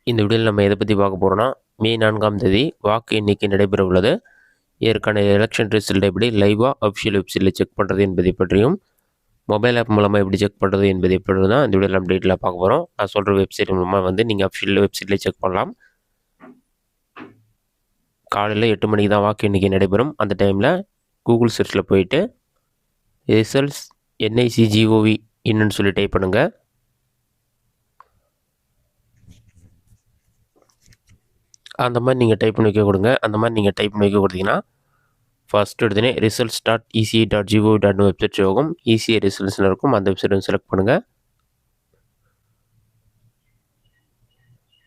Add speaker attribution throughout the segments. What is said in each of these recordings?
Speaker 1: இந்த வீடியோவில் நம்ம எதை பற்றி பார்க்க போகிறோம்னா, மே 4ஆம் தேதி வாக்கு எண்ணிக்கை நடைபெற உள்ளது. இதற்கான எலெக்ஷன் ரிசல்ட் எப்படி லைவாக அஃபிஷியல் வெப்சைட்டில் செக் பண்ணுறது என்பதை பற்றியும், மொபைல் ஆப் மூலமாக எப்படி செக் பண்ணுறது என்பதை பற்றி தான் இந்த வீடியோவில் நம்ம டீட்டெயிலாக பார்க்க போகிறோம். நான் சொல்கிற வெப்சைட் மூலமாக நீங்கள் அஃபிஷியல் வெப்சைட்டில் செக் பண்ணலாம். காலையில் 8 மணிக்கு தான் வாக்கு எண்ணிக்கை நடைபெறும். அந்த டைமில் கூகுள் சர்ச்சில் போயிட்டு ரிசல்ட்ஸ் NICGOV என்னன்னு சொல்லி டைப் பண்ணுங்கள். அந்த மாதிரி நீங்கள் டைப் பண்ணி வைக்க கொடுங்க. அந்த மாதிரி நீங்கள் டைப் பண்ணி வைக்க கொடுத்தீங்கன்னா ஃபஸ்ட் எடுத்துனே results.eci.gov.in வெப்சைட் ஆகும். ECI ரிசல்ட்ஸ்னு இருக்கும். அந்த வெப்சைட் செலக்ட் பண்ணுங்கள்.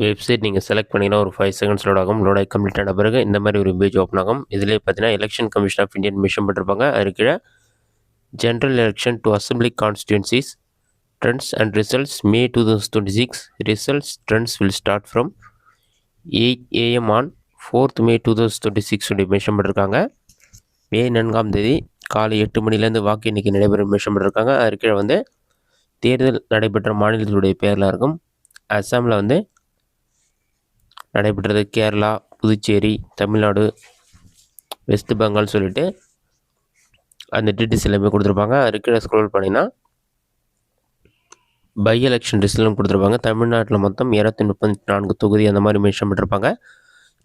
Speaker 1: வெப்சைட் நீங்கள் செலக்ட் பண்ணிங்கன்னா ஒரு 5 செகண்ட்ஸ் லோட் ஆகும். லோட் ஆகி கம்ப்ளீட் ஆன பிறகு இந்த மாதிரி ஒரு பேஜ் ஓப்பன் ஆகும். இதிலே பார்த்தீங்கன்னா election commission of Indian mention பண்ணிருப்பாங்க. அது கீழே general election to assembly constituencies trends and results May 2026 results trends will start from 8 AM on 4th May 2026 mention பண்ணிருக்காங்க. மே 4ஆம் தேதி காலை 8 மணிலேருந்து வாக்கு எண்ணிக்கை நடைபெறும் மென்ஷன் பண்ணிருக்காங்க. அது கீழே தேர்தல் நடைபெற்ற மாநிலத்தினுடைய பேரில் இருக்கும். அஸ்ஸாமில் நடைபெற்றது கேரளா, புதுச்சேரி, தமிழ்நாடு, வெஸ்ட் பெங்கால் சொல்லிட்டு அந்த டீட்டெயில்ஸ் எல்லாமே கொடுத்துருப்பாங்க. அது கீழே ஸ்க்ரோல் பண்ணிங்கன்னா பை எலெக்ஷன் ரிசல்ட்டும் கொடுத்துருப்பாங்க. தமிழ்நாட்டில் மொத்தம் 234 தொகுதி அந்த மாதிரி மென்ஷன் பண்ணிருப்பாங்க.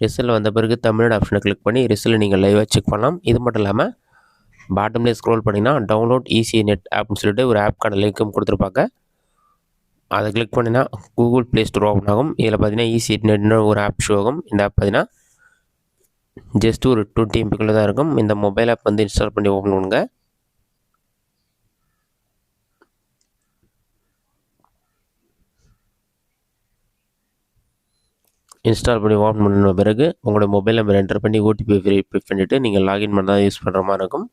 Speaker 1: ரிசல்ட் வந்த பிறகு தமிழ்நாடு ஆப்ஷனை கிளிக் பண்ணி ரிசல்ட் நீங்கள் லைவாக செக் பண்ணலாம். இது மட்டும் இல்லாமல் பாட்டம்லேயே ஸ்க்ரோல் பண்ணிங்கன்னா டவுன்லோட் ECI நெட் ஆப்னு சொல்லிட்டு ஒரு ஆப்க்கான லிங்க்கும் கொடுத்துருப்பாங்க. அதை கிளிக் பண்ணினா கூகுள் ப்ளே ஸ்டோர் ஓப்பன் ஆகும். இதில் பார்த்தீங்கன்னா ECI நெட்னு ஒரு ஆப் ஷோ ஆகும். இந்த ஆப் பார்த்தீங்கன்னா ஜஸ்ட் ஒரு 20 MBக்குள்ளே தான் இருக்கும். இந்த மொபைல் ஆப் இன்ஸ்டால் பண்ணி ஓப்பன் பண்ணுங்க. இன்ஸ்டால் பண்ணி ஓப்பன் பண்ண பிறகு உங்களோட மொபைல் நம்பர் என்டர் பண்ணி OTP வெரிஃபை பண்ணிவிட்டு நீங்கள் லாகின் பண்ண தான் யூஸ் பண்ணுற மாதிரி இருக்கும்.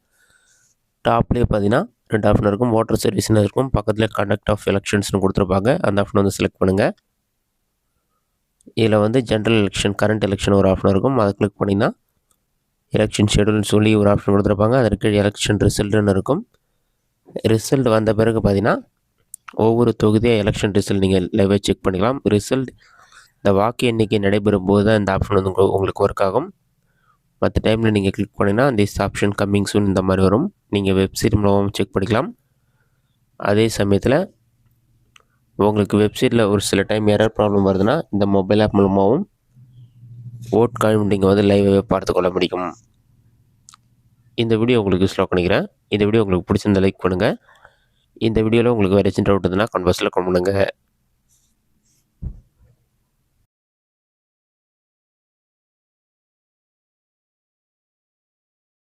Speaker 1: டாப்லேயே பார்த்தீங்கன்னா 2 ஆப்ஷன் இருக்கும். வாட்டர் சர்வீஸ்னு இருக்கும். பக்கத்தில் கண்டக்ட் ஆஃப் எலெக்ஷன்ஸ்னு கொடுத்துருப்பாங்க. அந்த ஆப்ஷன் செலக்ட் பண்ணுங்கள். இதில் ஜென்ரல் எலெக்ஷன் கரண்ட் எலெக்ஷன் ஒரு ஆப்ஷன் இருக்கும். அதை கிளிக் பண்ணிங்கன்னா எலெக்ஷன் ஷெடியூல்னு சொல்லி ஒரு ஆப்ஷன் கொடுத்துருப்பாங்க. அதற்கு எலெக்ஷன் ரிசல்ட்டுன்னு இருக்கும். ரிசல்ட் வந்த பிறகு பார்த்தீங்கன்னா ஒவ்வொரு தொகுதியாக எலெக்ஷன் ரிசல்ட் நீங்கள் லைவாக செக் பண்ணிக்கலாம். ரிசல்ட் இந்த வாக்கு எண்ணிக்கை நடைபெறும் போது தான் இந்த ஆப்ஷன் உங்களுக்கு ஒர்க் ஆகும். மற்ற டைமில் நீங்கள் கிளிக் பண்ணிங்கன்னா திஸ் ஆப்ஷன் கம்மிங் சூன் இந்த மாதிரி வரும். நீங்கள் வெப்சைட் மூலமாக செக் பண்ணிக்கலாம். அதே சமயத்தில் உங்களுக்கு வெப்சைட்டில் ஒரு சில டைம் எரர் ப்ராப்ளம் வருதுன்னா இந்த மொபைல் ஆப் மூலமாகவும் ஓட் கவுண்டிங் லைவாகவே பார்த்து கொள்ள முடியும். இந்த வீடியோ உங்களுக்கு யூஸ்ஃபுல்லாக பண்ணிக்கிறேன். இந்த வீடியோ உங்களுக்கு பிடிச்சிருந்த லைக் பண்ணுங்கள். இந்த வீடியோவில் உங்களுக்கு வேறு ஏதாச்சும் டவுட் இருந்ததுன்னா கமெண்ட் பாக்ஸில் கமெண்ட் பண்ணுங்கள்.